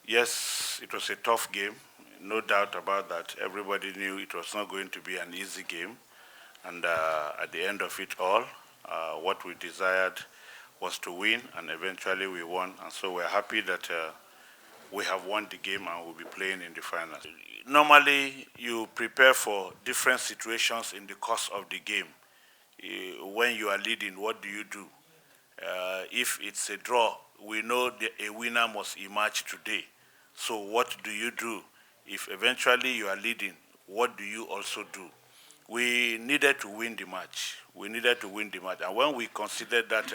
Yes, it was a tough game, no doubt about that. Everybody knew it was not going to be an easy game. And at the end of it all, what we desired was to win, and eventually we won. And so we're happy that we have won the game and will be playing in the finals. Normally, you prepare for different situations in the course of the game. When you are leading, what do you do? If it's a draw, we know a winner must emerge today. So what do you do? If eventually you are leading, what do you also do? We needed to win the match. We needed to win the match. And when we considered that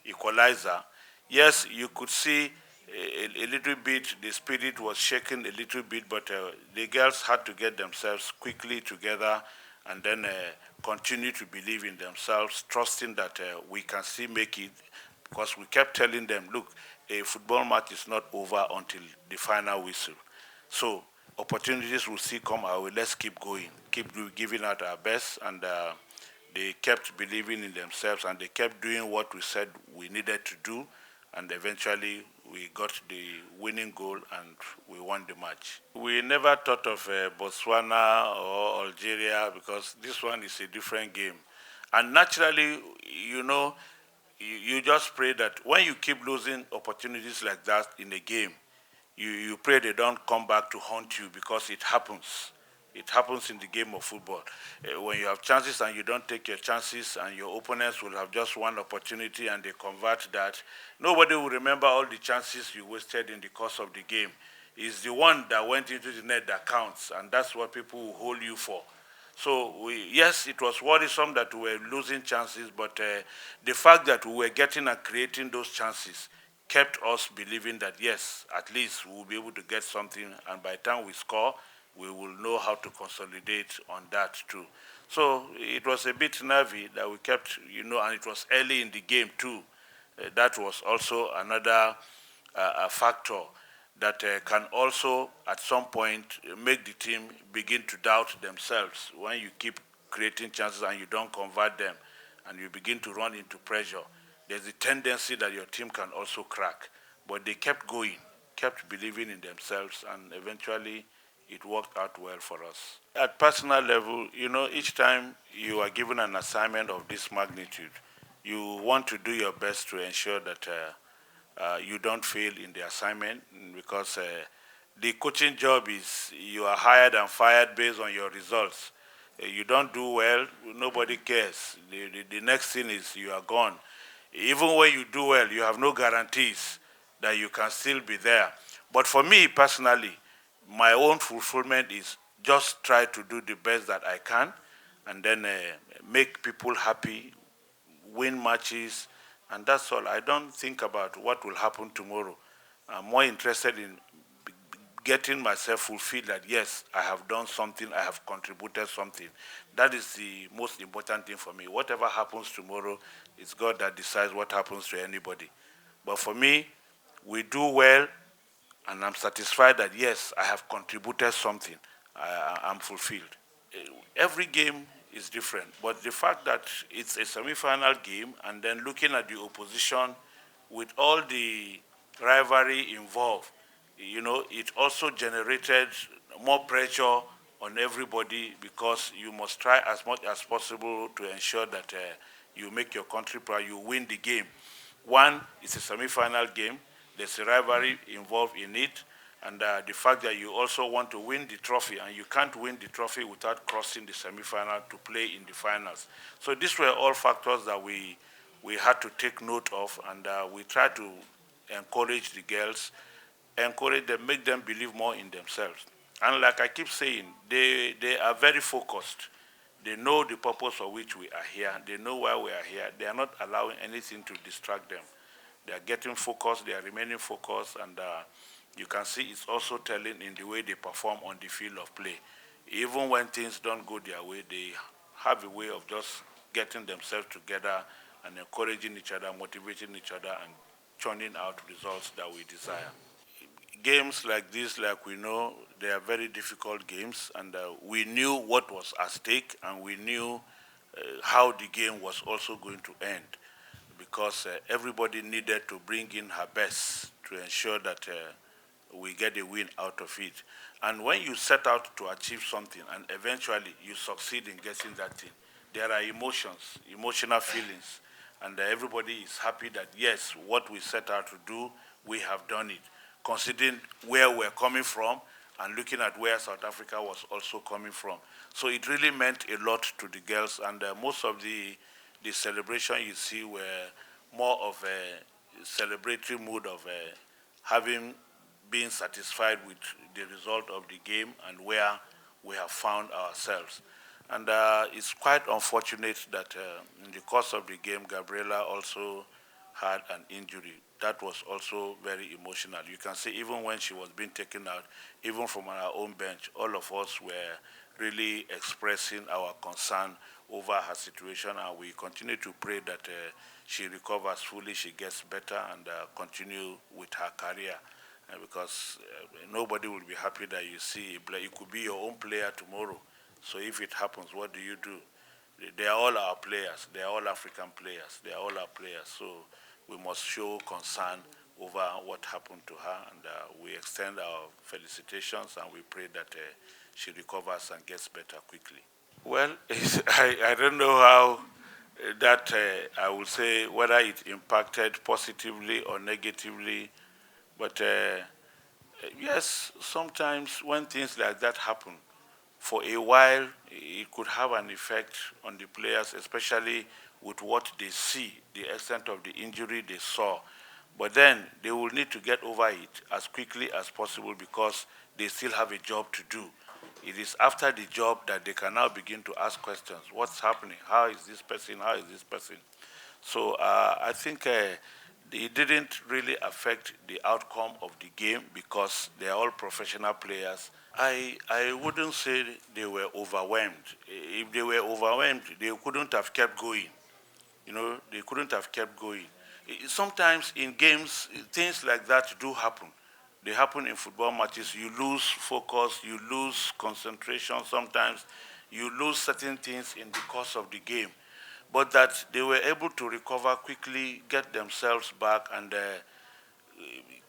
equalizer, yes, you could see a little bit, the spirit was shaken a little bit, but the girls had to get themselves quickly together and then continue to believe in themselves, trusting that we can still make it, because we kept telling them, look, a football match is not over until the final whistle. So opportunities will still come our way. Let's keep going, keep giving out our best, and they kept believing in themselves, and they kept doing what we said we needed to do, and eventually we got the winning goal and we won the match. We never thought of Botswana or Algeria because this one is a different game. And naturally, you know, you just pray that when you keep losing opportunities like that in a game, you pray they don't come back to haunt you because it happens. It happens in the game of football. When you have chances and you don't take your chances, and your opponents will have just one opportunity and they convert that, nobody will remember all the chances you wasted in the course of the game. It's the one that went into the net that counts, and that's what people will hold you for. So yes, it was worrisome that we were losing chances, but the fact that we were getting and creating those chances kept us believing that yes, at least we will be able to get something, and by the time we score, we will know how to consolidate on that too. So it was a bit nervy that we kept, and it was early in the game too. That was also another factor that can also, at some point, make the team begin to doubt themselves. When you keep creating chances and you don't convert them, and you begin to run into pressure, there's a tendency that your team can also crack. But they kept going, kept believing in themselves, and eventually it worked out well for us. At personal level, each time you are given an assignment of this magnitude, you want to do your best to ensure that you don't fail in the assignment, because the coaching job is you are hired and fired based on your results. You don't do well, nobody cares. The next thing is you are gone. Even when you do well, you have no guarantees that you can still be there. But for me personally, my own fulfillment is just try to do the best that I can, and then make people happy, win matches, and that's all. I don't think about what will happen tomorrow. I'm more interested in getting myself fulfilled that yes, I have done something, I have contributed something. That is the most important thing for me. Whatever happens tomorrow, it's God that decides what happens to anybody. But for me, we do well, and I'm satisfied that yes, I have contributed something. I'm fulfilled. Every game is different, but the fact that it's a semi-final game, and then looking at the opposition with all the rivalry involved, it also generated more pressure on everybody, because you must try as much as possible to ensure that you make your country proud, you win the game. One, it's a semi-final game. There's a rivalry involved in it, and the fact that you also want to win the trophy, and you can't win the trophy without crossing the semi-final to play in the finals. So these were all factors that we had to take note of, and we tried to encourage the girls, encourage them, make them believe more in themselves. And like I keep saying, they are very focused. They know the purpose for which we are here. They know why we are here. They are not allowing anything to distract them. They are getting focused. They are remaining focused, and you can see it's also telling in the way they perform on the field of play. Even when things don't go their way, they have a way of just getting themselves together and encouraging each other, motivating each other, and churning out results that we desire. Games like this, like we know, they are very difficult games, and we knew what was at stake, and we knew how the game was also going to end, because everybody needed to bring in her best to ensure that we get a win out of it. And when you set out to achieve something and eventually you succeed in getting that thing, there are emotions, emotional feelings, and everybody is happy that yes, what we set out to do, we have done it. Considering where we're coming from and looking at where South Africa was also coming from. So it really meant a lot to the girls, and most of the celebration you see were more of a celebratory mood of having been satisfied with the result of the game and where we have found ourselves. And it's quite unfortunate that in the course of the game, Gabriela also had an injury. That was also very emotional. You can see even when she was being taken out, even from our own bench, all of us were really expressing our concern over her situation, and we continue to pray that she recovers fully, she gets better, and continue with her career. Because nobody will be happy that you see a player. It could be your own player tomorrow. So if it happens, what do you do? They are all our players. They are all African players. They are all our players. So we must show concern over what happened to her, and we extend our felicitations and we pray that she recovers and gets better quickly. Well, I don't know how that I will say whether it impacted positively or negatively, but yes, sometimes when things like that happen, for a while, it could have an effect on the players, especially with what they see, the extent of the injury they saw. But then they will need to get over it as quickly as possible because they still have a job to do. It is after the job that they can now begin to ask questions. What's happening? How is this person? How is this person? So I think it didn't really affect the outcome of the game because they are all professional players. I wouldn't say they were overwhelmed. If they were overwhelmed, they couldn't have kept going. They couldn't have kept going. Sometimes in games, things like that do happen. They happen in football matches. You lose focus, you lose concentration sometimes, you lose certain things in the course of the game. But that they were able to recover quickly, get themselves back, and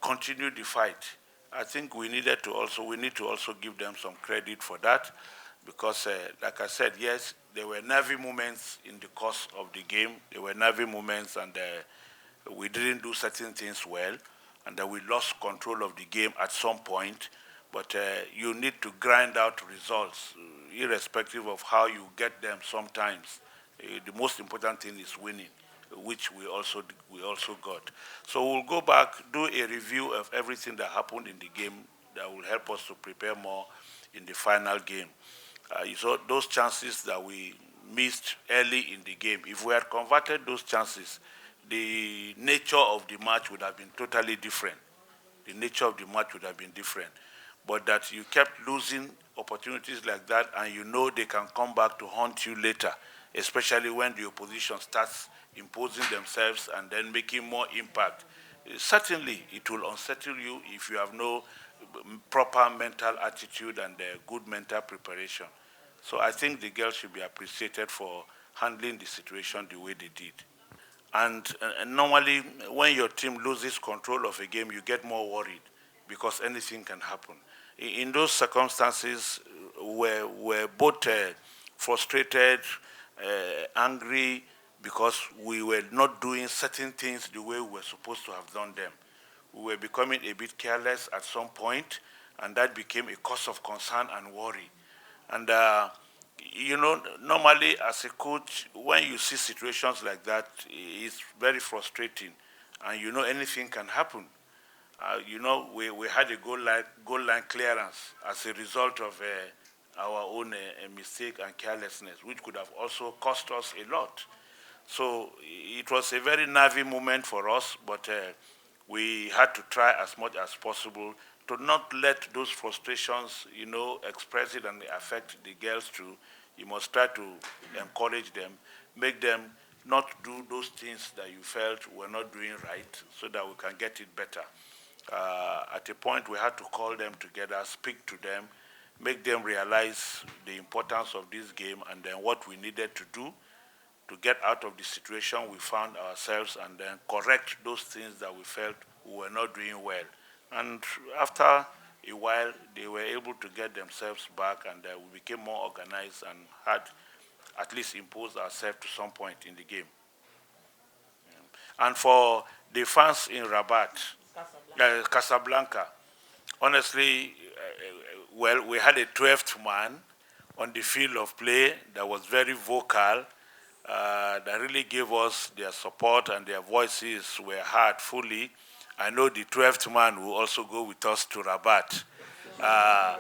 continue the fight. I think we need to also give them some credit for that because, like I said, yes, there were nervy moments in the course of the game. There were nervy moments, and we didn't do certain things well, and we lost control of the game at some point. But you need to grind out results, irrespective of how you get them sometimes. The most important thing is winning, which we also got. So we'll go back, do a review of everything that happened in the game that will help us to prepare more in the final game. You saw those chances that we missed early in the game. If we had converted those chances, the nature of the match would have been totally different. The nature of the match would have been different. But that you kept losing opportunities like that, and you know they can come back to haunt you later, especially when the opposition starts imposing themselves and then making more impact. Certainly, it will unsettle you if you have no proper mental attitude and good mental preparation. So I think the girls should be appreciated for handling the situation the way they did. And normally, when your team loses control of a game, you get more worried because anything can happen. In those circumstances, we're both frustrated, angry, because we were not doing certain things the way we were supposed to have done them. We were becoming a bit careless at some point, and that became a cause of concern and worry. And normally as a coach, when you see situations like that, it's very frustrating, and anything can happen. We had a goal line clearance as a result of our own mistake and carelessness, which could have also cost us a lot. So it was a very nervy moment for us, but we had to try as much as possible to not let those frustrations, express it and affect the girls too. You must try to encourage them, make them not do those things that you felt were not doing right so that we can get it better. At a point, we had to call them together, speak to them, make them realize the importance of this game and then what we needed to do to get out of the situation we found ourselves and then correct those things that we felt we were not doing well. And after a while, they were able to get themselves back, and we became more organized and had at least imposed ourselves to some point in the game. And for the fans in Rabat, Casablanca, honestly, well, we had a 12th man on the field of play that was very vocal, that really gave us their support, and their voices were heard fully. I know the 12th man will also go with us to Rabat. I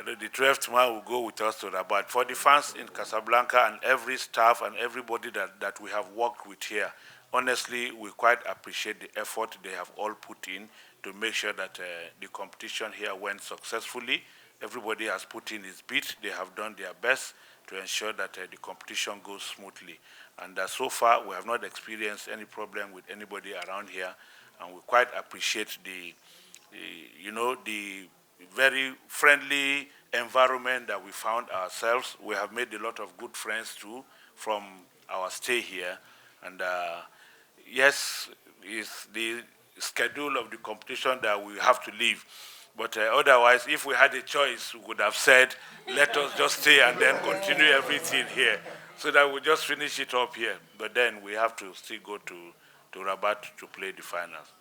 know the 12th man will go with us to Rabat. For the fans in Casablanca and every staff and everybody that we have worked with here, honestly, we quite appreciate the effort they have all put in to make sure that the competition here went successfully. Everybody has put in his bit. They have done their best to ensure that the competition goes smoothly. And so far, we have not experienced any problem with anybody around here, and we quite appreciate the very friendly environment that we found ourselves. We have made a lot of good friends too from our stay here, and yes, it's the schedule of the competition that we have to leave. But otherwise, if we had a choice, we would have said, let us just stay and then continue everything here, so that we just finish it up here. But then we have to still go to Rabat to play the finals.